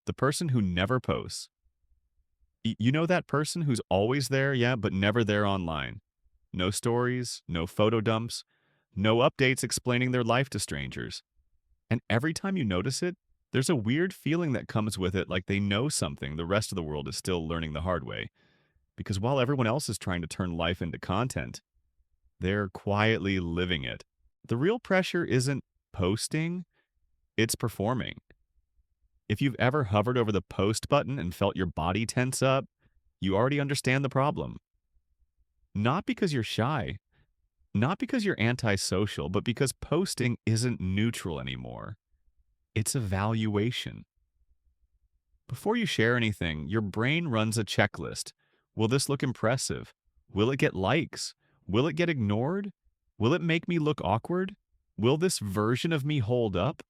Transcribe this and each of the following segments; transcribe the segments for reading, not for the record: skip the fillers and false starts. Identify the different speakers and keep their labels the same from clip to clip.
Speaker 1: The person who never posts. You know that person who's always there, yeah, but never there online. No stories, no photo dumps, no updates explaining their life to strangers. And every time you notice it, there's a weird feeling that comes with it, like they know something the rest of the world is still learning the hard way. Because while everyone else is trying to turn life into content, they're quietly living it. The real pressure isn't posting, it's performing. If you've ever hovered over the post button and felt your body tense up, you already understand the problem. Not because you're shy, not because you're antisocial, but because posting isn't neutral anymore. It's evaluation. Before you share anything, your brain runs a checklist. Will this look impressive? Will it get likes? Will it get ignored? Will it make me look awkward? Will this version of me hold up?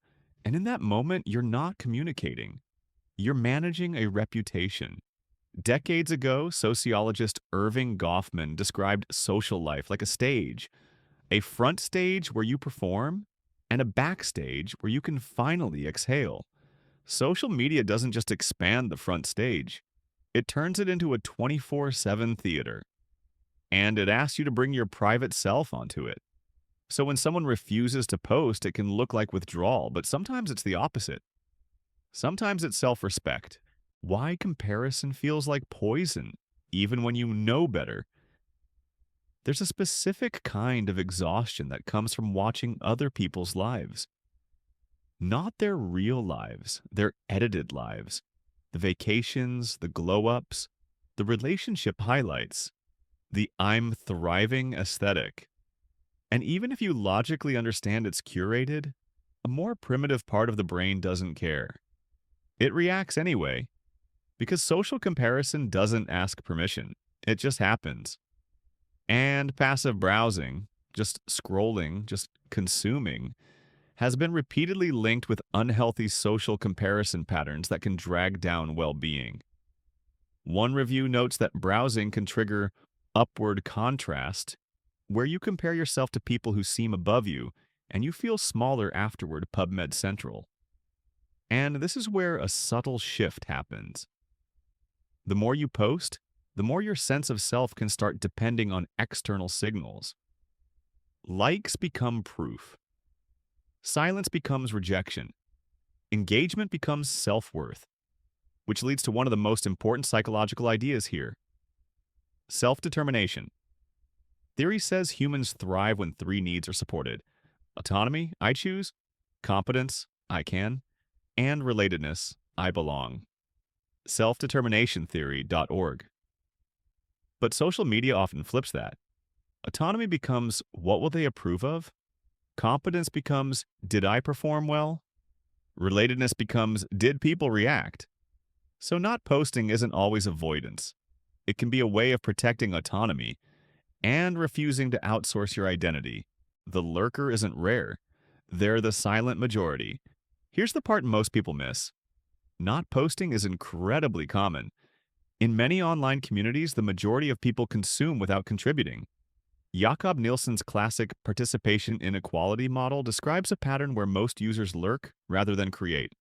Speaker 1: And in that moment, you're not communicating. You're managing a reputation. Decades ago, sociologist Irving Goffman described social life like a stage, a front stage where you perform, and a backstage where you can finally exhale. Social media doesn't just expand the front stage, it turns it into a 24/7 theater. And it asks you to bring your private self onto it. So when someone refuses to post, it can look like withdrawal, but sometimes it's the opposite. Sometimes it's self respect. Why comparison feels like poison, even when you know better? There's a specific kind of exhaustion that comes from watching other people's lives. Not their real lives, their edited lives. The vacations, the glow ups, the relationship highlights, the I'm thriving aesthetic. And even if you logically understand it's curated, a more primitive part of the brain doesn't care. It reacts anyway, because social comparison doesn't ask permission. It just happens. And passive browsing, just scrolling, just consuming, has been repeatedly linked with unhealthy social comparison patterns that can drag down well being. One review notes that browsing can trigger upward contrast, where you compare yourself to people who seem above you and you feel smaller afterward, PubMed Central. And this is where a subtle shift happens. The more you post, the more your sense of self can start depending on external signals. Likes become proof. Silence becomes rejection. Engagement becomes self-worth, which leads to one of the most important psychological ideas here: self-determination. Theory says humans thrive when three needs are supported: autonomy, I choose; competence, I can; and relatedness, I belong. Self-determination theory.org. But social media often flips that. Autonomy becomes, what will they approve of? Competence becomes, did I perform well? Relatedness becomes, did people react? So not posting isn't always avoidance. It can be a way of protecting autonomy and refusing to outsource your identity. The lurker isn't rare. They're the silent majority. Here's the part most people miss. Not posting is incredibly common. In many online communities, the majority of people consume without contributing. Jakob Nielsen's classic participation inequality model describes a pattern where most users lurk rather than create,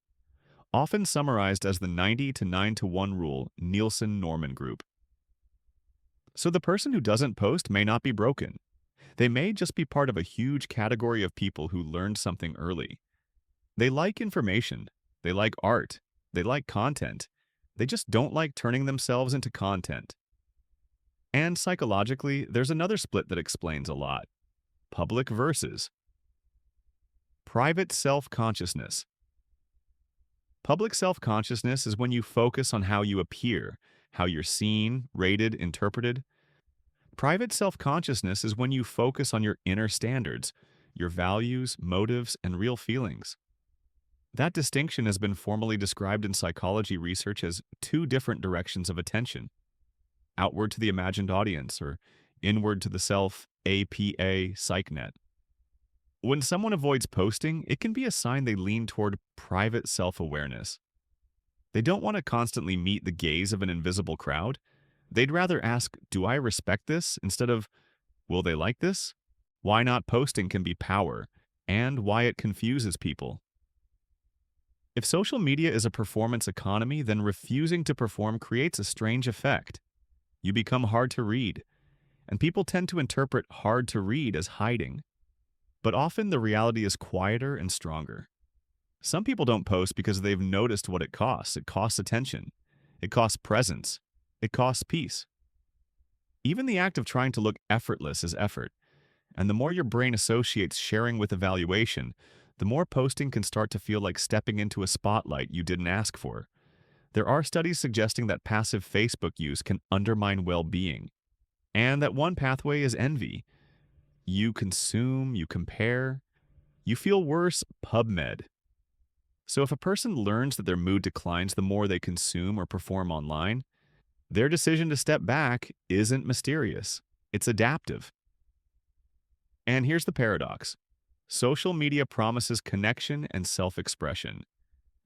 Speaker 1: often summarized as the 90 to 9 to 1 rule, Nielsen-Norman group. So the person who doesn't post may not be broken. They may just be part of a huge category of people who learned something early. They like information, they like art, they like content. They just don't like turning themselves into content. And psychologically, there's another split that explains a lot: public versus private self-consciousness. Public self-consciousness is when you focus on how you appear, how you're seen, rated, interpreted. Private self-consciousness is when you focus on your inner standards, your values, motives, and real feelings. That distinction has been formally described in psychology research as two different directions of attention: outward to the imagined audience, or inward to the self, APA, psychnet. When someone avoids posting, it can be a sign they lean toward private self-awareness. They don't want to constantly meet the gaze of an invisible crowd. They'd rather ask, do I respect this? Instead of, will they like this? Why not posting can be power, and why it confuses people. If social media is a performance economy, then refusing to perform creates a strange effect. You become hard to read, and people tend to interpret hard to read as hiding. But often the reality is quieter and stronger. Some people don't post because they've noticed what it costs. It costs attention. It costs presence. It costs peace. Even the act of trying to look effortless is effort. And the more your brain associates sharing with evaluation, the more posting can start to feel like stepping into a spotlight you didn't ask for. There are studies suggesting that passive Facebook use can undermine well-being, and that one pathway is envy. You consume, you compare, you feel worse, PubMed. So if a person learns that their mood declines the more they consume or perform online, their decision to step back isn't mysterious. It's adaptive. And here's the paradox. Social media promises connection and self-expression,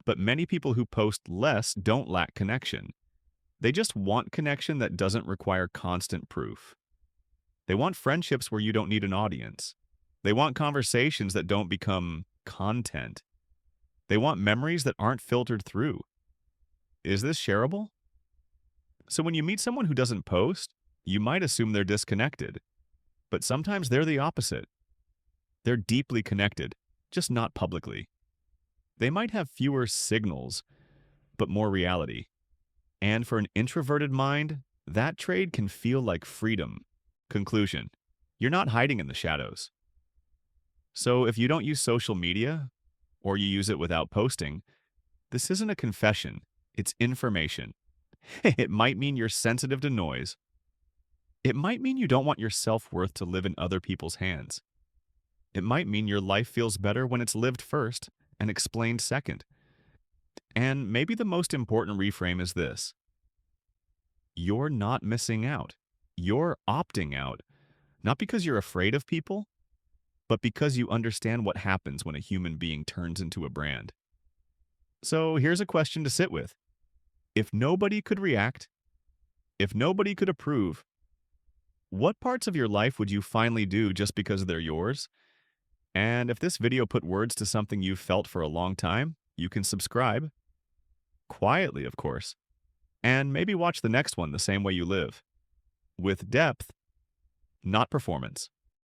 Speaker 1: but many people who post less don't lack connection. They just want connection that doesn't require constant proof. They want friendships where you don't need an audience. They want conversations that don't become content. They want memories that aren't filtered through. Is this shareable? So when you meet someone who doesn't post, you might assume they're disconnected. But sometimes they're the opposite. They're deeply connected, just not publicly. They might have fewer signals, but more reality. And for an introverted mind, that trade can feel like freedom. Conclusion: you're not hiding in the shadows. So if you don't use social media, or you use it without posting, this isn't a confession, it's information. It might mean you're sensitive to noise. It might mean you don't want your self-worth to live in other people's hands. It might mean your life feels better when it's lived first and explained second. And maybe the most important reframe is this: you're not missing out. You're opting out, not because you're afraid of people, but because you understand what happens when a human being turns into a brand. So here's a question to sit with. If nobody could react, if nobody could approve, what parts of your life would you finally do just because they're yours? And if this video put words to something you've felt for a long time, you can subscribe. Quietly, of course. And maybe watch the next one the same way you live. With depth, not performance.